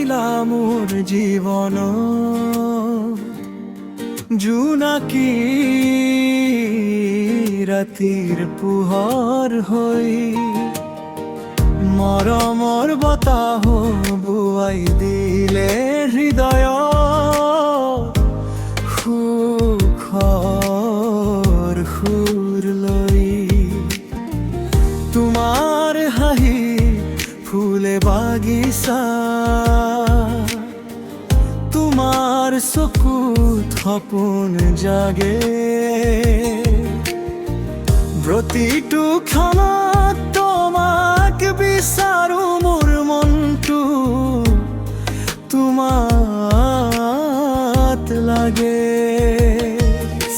দিলা মোর জীবন জোনাকি ৰাতিৰ পোহৰ হৈ মৰমৰ বতাহ বুৱাই দিলে হৃদয় সুখৰ সুৰ লৈ তোমাৰ হাঁহি ফুলে বাগিচা তোমাৰ চকুত সপোন জাগে প্ৰতিটো ক্ষণত তোমাক বিচাৰো মোৰ মনটো তোমাত লাগে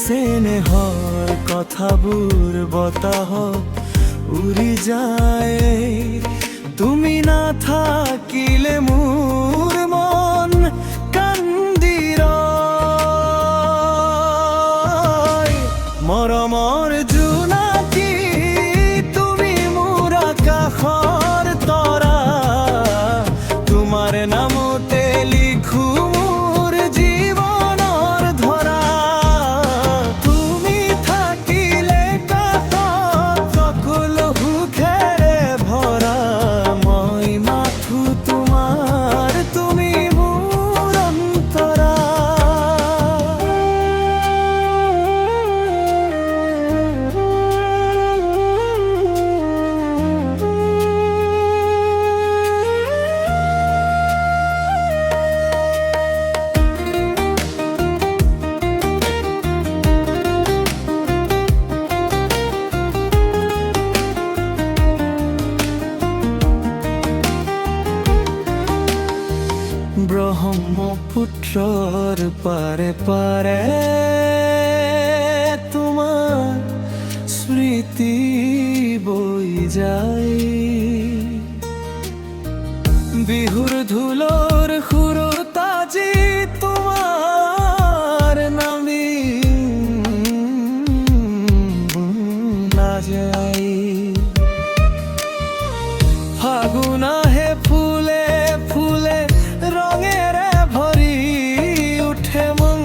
চেনেহৰ কথাবোৰ বতাহত উৰি যায় তুমি নাথাকিলে মোৰ মন কান্দি ৰয় মৰমৰ জোনাকি তুমি মোৰ আকাশৰ তৰা তোমাৰ নামতে লিখো মোৰ জীৱনৰ ধৰা তুমি থাকিলে কাষত সকলো সুখেৰে ভৰা মই মাথো তোমাৰ তুমি মোৰ অন্তৰা ব্ৰহ্মপুত্ৰৰ পাৰে পাৰে তোমাৰ স্মৃতি বৈ যায় বিহুৰ ঢোলৰ সুৰত আজি তোমাৰ নামি নাযায় ফাগুন আহে ফুলে ফুলে ৰঙেৰে ভৰি উঠে মন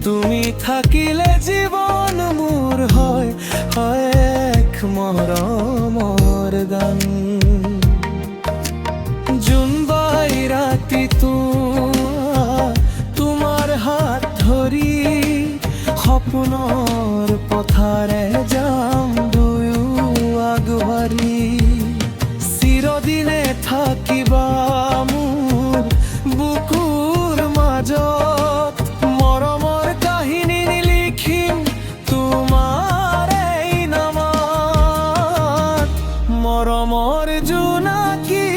তুমি থাকিলে জীৱন মোৰ হয় এক মৰমৰ গান জোনবাই ৰাতি তোমাৰ হাত ধৰি সপোনৰ পথাৰে যাম দুয়ো আগবাঢ়ি চিৰদিনে থাকিবা মোৰ বুকুৰ মাজত মৰমৰ কাহিনী লিখিম তোমাৰ এই নামত মৰমৰ জোনাকি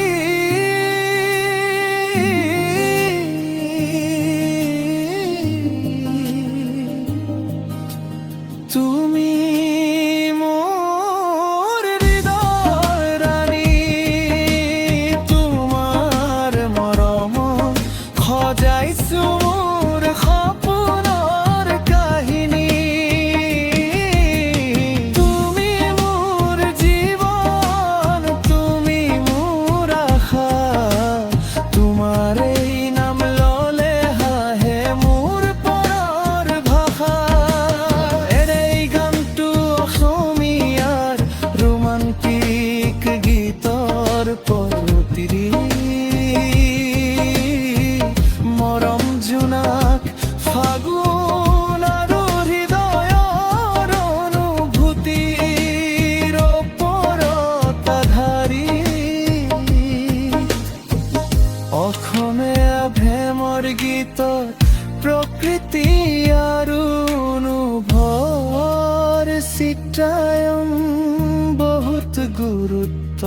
তুমি মোৰ হৃদয় ৰাণী তোমাৰ মৰমত সজাইছো মোৰ সপোনৰ কাহিনী তুমি মোৰ জীৱন তুমি মোৰ আশা তোমাৰ এই নাম ললে হাঁহে মোৰ পৰৰ ভাষা এই গানটো অসমীয়াৰ ৰোমান্টিক গীতৰ পৰতিৰি মৰম জোনাক ফাগুন আৰু হৃদয়ৰ অনুভূতিৰ ওপৰত আধাৰি অসমীয়া প্ৰেমৰ গীতৰ প্ৰকৃতি আৰু অনুভৱৰ চিত্ৰায়ন বহুত গুৰুত্বপূৰ্ণ